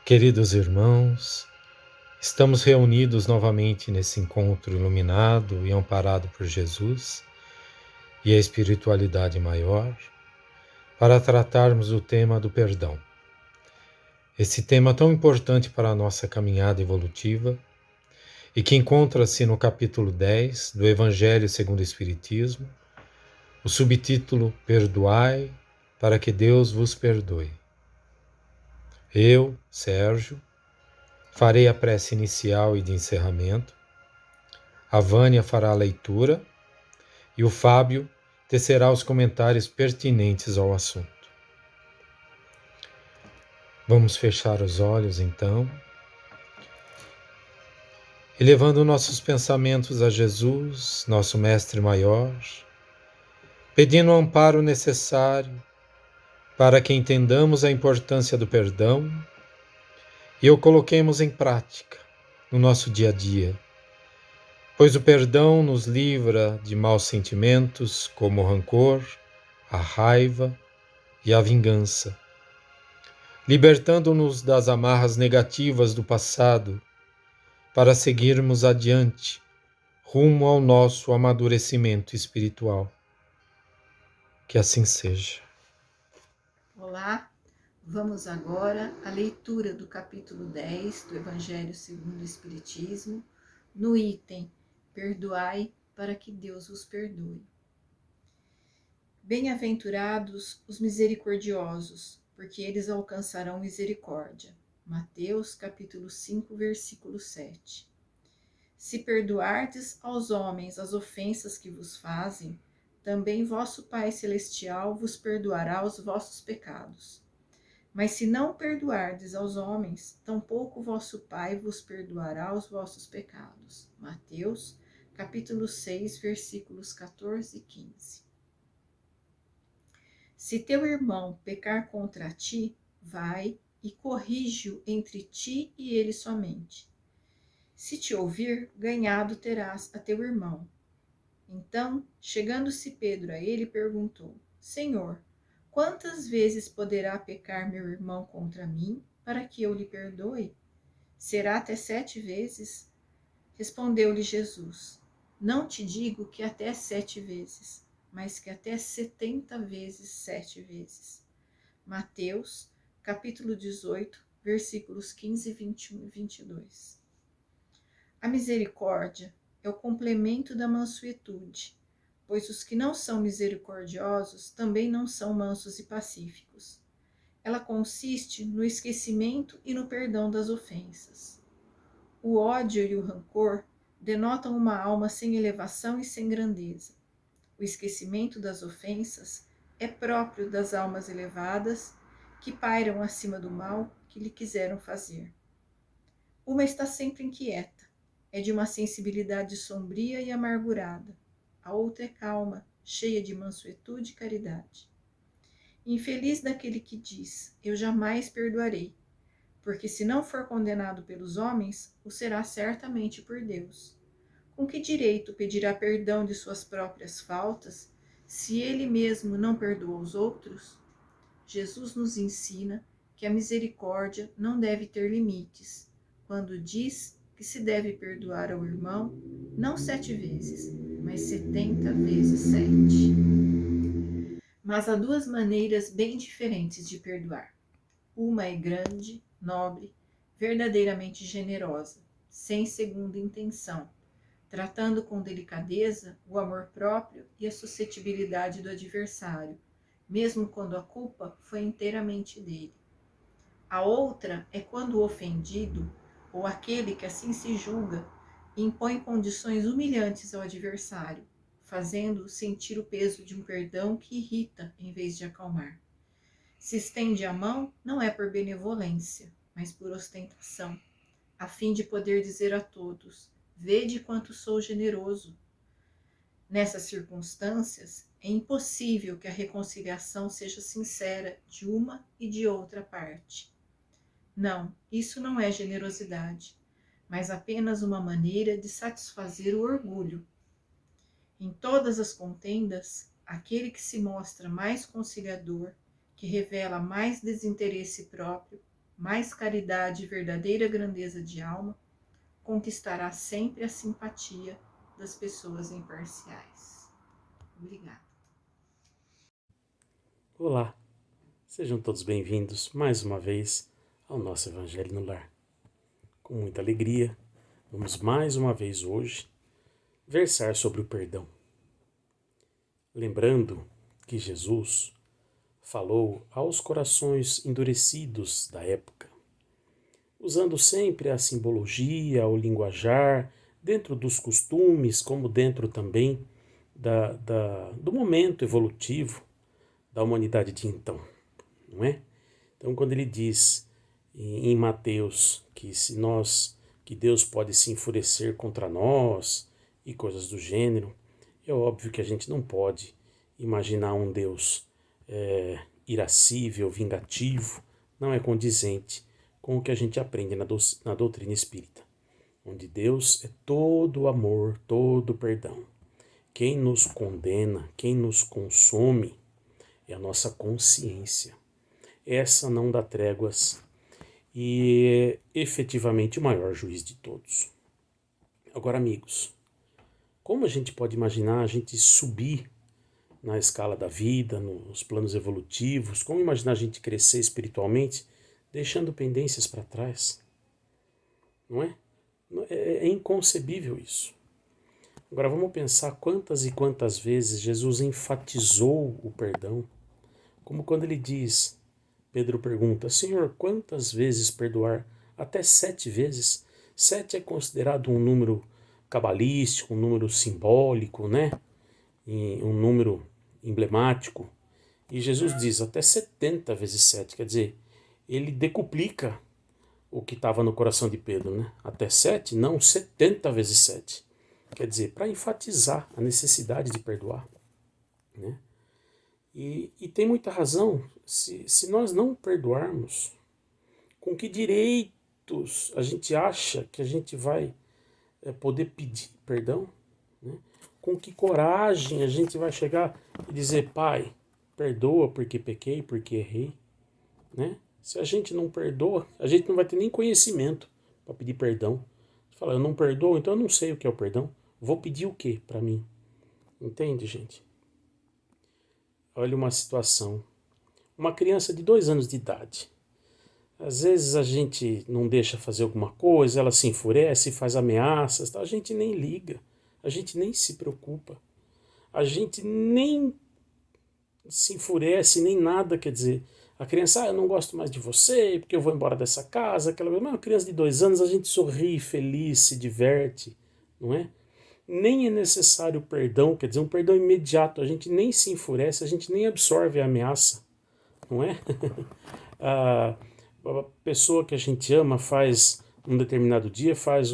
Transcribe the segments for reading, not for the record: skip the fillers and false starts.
Queridos irmãos, estamos reunidos novamente nesse encontro iluminado e amparado por Jesus e a espiritualidade maior para tratarmos do tema do perdão. Esse tema tão importante para a nossa caminhada evolutiva e que encontra-se no capítulo 10 do Evangelho segundo o Espiritismo, o subtítulo Perdoai para que Deus vos perdoe. Eu, Sérgio, farei a prece inicial e de encerramento. A Vânia fará a leitura e o Fábio tecerá os comentários pertinentes ao assunto. Vamos fechar os olhos, então, elevando nossos pensamentos a Jesus, nosso Mestre Maior, pedindo o amparo necessário para que entendamos a importância do perdão e o coloquemos em prática no nosso dia a dia, pois o perdão nos livra de maus sentimentos como o rancor, a raiva e a vingança, libertando-nos das amarras negativas do passado para seguirmos adiante, rumo ao nosso amadurecimento espiritual. Que assim seja. Olá, vamos agora à leitura do capítulo 10 do Evangelho segundo o Espiritismo, no item Perdoai para que Deus vos perdoe. Bem-aventurados os misericordiosos, porque eles alcançarão misericórdia. Mateus capítulo 5, versículo 7. Se perdoardes aos homens as ofensas que vos fazem, também vosso Pai Celestial vos perdoará os vossos pecados. Mas se não perdoardes aos homens, tampouco vosso Pai vos perdoará os vossos pecados. Mateus, capítulo 6, versículos 14 e 15. Se teu irmão pecar contra ti, vai e corrige-o entre ti e ele somente. Se te ouvir, ganhado terás a teu irmão. Então, chegando-se Pedro a ele, perguntou: Senhor, quantas vezes poderá pecar meu irmão contra mim, para que eu lhe perdoe? Será até 7 vezes? Respondeu-lhe Jesus: Não te digo que até 7 vezes, mas que até 70 vezes 7 vezes. Mateus, capítulo 18, versículos 15, 21 e 22. A misericórdia é o complemento da mansuetude, pois os que não são misericordiosos também não são mansos e pacíficos. Ela consiste no esquecimento e no perdão das ofensas. O ódio e o rancor denotam uma alma sem elevação e sem grandeza. O esquecimento das ofensas é próprio das almas elevadas que pairam acima do mal que lhe quiseram fazer. Uma está sempre inquieta, é de uma sensibilidade sombria e amargurada. A outra é calma, cheia de mansuetude e caridade. Infeliz daquele que diz: eu jamais perdoarei, porque se não for condenado pelos homens, o será certamente por Deus. Com que direito pedirá perdão de suas próprias faltas, se ele mesmo não perdoa os outros? Jesus nos ensina que a misericórdia não deve ter limites, quando diz que se deve perdoar ao irmão não 7 vezes, mas 70 vezes 7. Mas há duas maneiras bem diferentes de perdoar. Uma é grande, nobre, verdadeiramente generosa, sem segunda intenção, tratando com delicadeza o amor próprio e a suscetibilidade do adversário, mesmo quando a culpa foi inteiramente dele. A outra é quando o ofendido, ou aquele que assim se julga, impõe condições humilhantes ao adversário, fazendo-o sentir o peso de um perdão que irrita em vez de acalmar. Se estende a mão, não é por benevolência, mas por ostentação, a fim de poder dizer a todos: vede quanto sou generoso. Nessas circunstâncias, é impossível que a reconciliação seja sincera de uma e de outra parte. Não, isso não é generosidade, mas apenas uma maneira de satisfazer o orgulho. Em todas as contendas, aquele que se mostra mais conciliador, que revela mais desinteresse próprio, mais caridade e verdadeira grandeza de alma, conquistará sempre a simpatia das pessoas imparciais. Obrigada. Olá, sejam todos bem-vindos mais uma vez ao nosso Evangelho no Lar. Com muita alegria, vamos mais uma vez hoje versar sobre o perdão. Lembrando que Jesus falou aos corações endurecidos da época, usando sempre a simbologia, o linguajar, dentro dos costumes, como dentro também do momento evolutivo da humanidade de então, não é? Então, quando ele diz em Mateus que Deus pode se enfurecer contra nós e coisas do gênero, é óbvio que a gente não pode imaginar um Deus irascível, vingativo, não é condizente com o que a gente aprende na doutrina espírita, onde Deus é todo amor, todo perdão. Quem nos condena, quem nos consome é a nossa consciência. Essa não dá tréguas e é efetivamente o maior juiz de todos. Agora, amigos, como a gente pode imaginar a gente subir na escala da vida, nos planos evolutivos, como imaginar a gente crescer espiritualmente, deixando pendências para trás? Não é? É inconcebível isso. Agora vamos pensar quantas e quantas vezes Jesus enfatizou o perdão, como quando ele diz, Pedro pergunta, Senhor, quantas vezes perdoar? Até 7 vezes. 7 é considerado um número cabalístico, um número simbólico, né? E um número emblemático. E Jesus diz até 70 vezes 7, quer dizer, ele decuplica o que estava no coração de Pedro, né? Até 7, não, 70 vezes 7. Quer dizer, para enfatizar a necessidade de perdoar, né? E tem muita razão, se nós não perdoarmos, com que direitos a gente acha que a gente vai poder pedir perdão? Né? Com que coragem a gente vai chegar e dizer, Pai, perdoa porque pequei, porque errei? Né? Se a gente não perdoa, a gente não vai ter nem conhecimento para pedir perdão. Você fala, eu não perdoo, então eu não sei o que é o perdão. Vou pedir o que para mim? Entende, gente? Olha uma situação. Uma criança de 2 anos de idade. Às vezes a gente não deixa fazer alguma coisa, ela se enfurece, faz ameaças, tá? A gente nem liga, a gente nem se preocupa, a gente nem se enfurece, nem nada, quer dizer, a criança, eu não gosto mais de você, porque eu vou embora dessa casa, aquela coisa. Mas uma criança de 2 anos, a gente sorri, feliz, se diverte, não é? Nem é necessário perdão, quer dizer, um perdão imediato, a gente nem se enfurece, a gente nem absorve a ameaça, não é? A pessoa que a gente ama faz um determinado dia, faz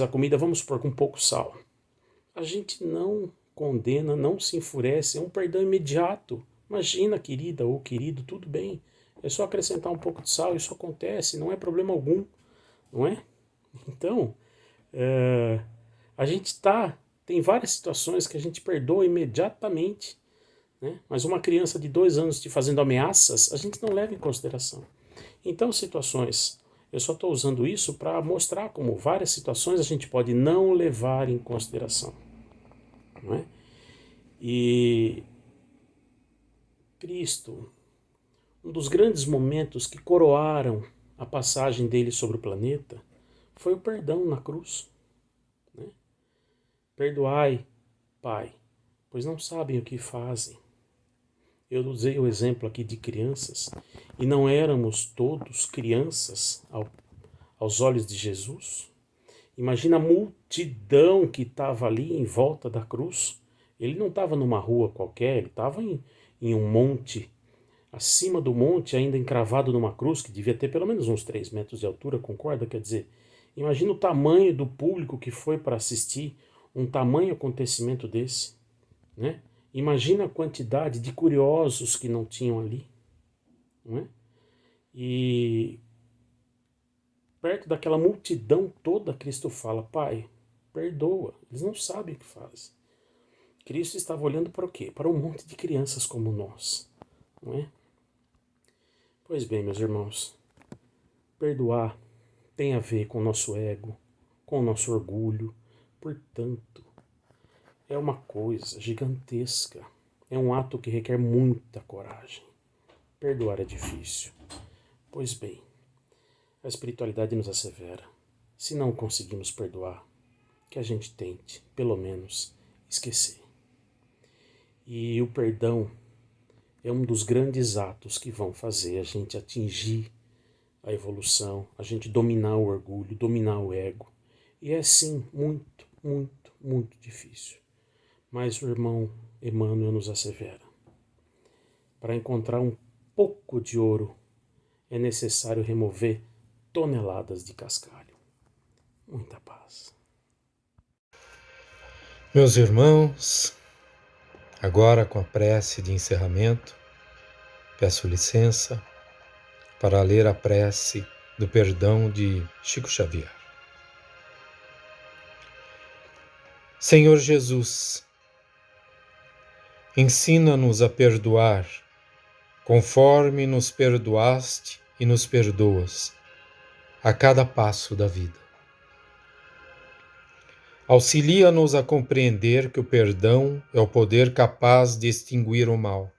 a comida, vamos supor, com pouco sal. A gente não condena, não se enfurece, é um perdão imediato. Imagina, querida ou querido, tudo bem, é só acrescentar um pouco de sal, isso acontece, não é problema algum, não é? Então, a gente tem várias situações que a gente perdoa imediatamente, né? Mas uma criança de 2 anos te fazendo ameaças, a gente não leva em consideração. Então, situações, eu só estou usando isso para mostrar como várias situações a gente pode não levar em consideração, não é? E Cristo, um dos grandes momentos que coroaram a passagem dele sobre o planeta, foi o perdão na cruz. Né? Perdoai, Pai, pois não sabem o que fazem. Eu usei o exemplo aqui de crianças, e não éramos todos crianças aos olhos de Jesus? Imagina a multidão que estava ali em volta da cruz. Ele não estava numa rua qualquer, ele estava em um monte, acima do monte, ainda encravado numa cruz, que devia ter pelo menos uns 3 metros de altura, concorda? Quer dizer, imagina o tamanho do público que foi para assistir um tamanho acontecimento desse, né? Imagina a quantidade de curiosos que não tinham ali, não é? E perto daquela multidão toda, Cristo fala, Pai, perdoa, eles não sabem o que fazem. Cristo estava olhando para o quê? Para um monte de crianças como nós, não é? Pois bem, meus irmãos, Perdoar tem a ver com o nosso ego, com o nosso orgulho. Portanto, é uma coisa gigantesca. É um ato que requer muita coragem. Perdoar é difícil. Pois bem, a espiritualidade nos assevera. Se não conseguimos perdoar, que a gente tente, pelo menos, esquecer. E o perdão é um dos grandes atos que vão fazer a gente atingir a evolução, a gente dominar o orgulho, dominar o ego. E é sim muito, muito, muito difícil. Mas o irmão Emmanuel nos assevera. Para encontrar um pouco de ouro, é necessário remover toneladas de cascalho. Muita paz. Meus irmãos, agora com a prece de encerramento, peço licença para ler a prece do perdão de Chico Xavier. Senhor Jesus, ensina-nos a perdoar, conforme nos perdoaste e nos perdoas, a cada passo da vida. Auxilia-nos a compreender que o perdão é o poder capaz de extinguir o mal.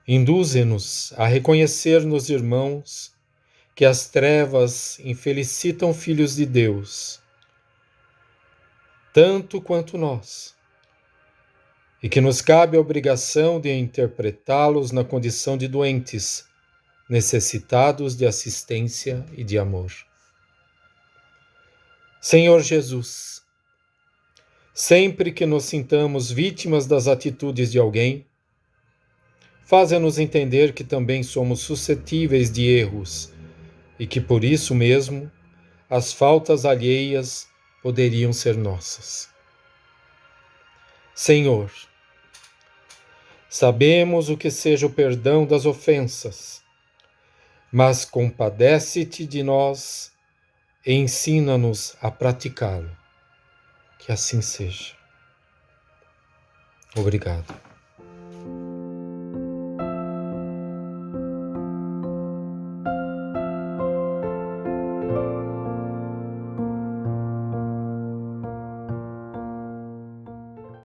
Induze-nos a reconhecer nos irmãos que as trevas infelicitam filhos de Deus, tanto quanto nós, e que nos cabe a obrigação de interpretá-los na condição de doentes, necessitados de assistência e de amor. Senhor Jesus, sempre que nos sintamos vítimas das atitudes de alguém, faze-nos entender que também somos suscetíveis de erros e que por isso mesmo as faltas alheias poderiam ser nossas. Senhor, sabemos o que seja o perdão das ofensas, mas compadece-te de nós e ensina-nos a praticá-lo. Que assim seja. Obrigado.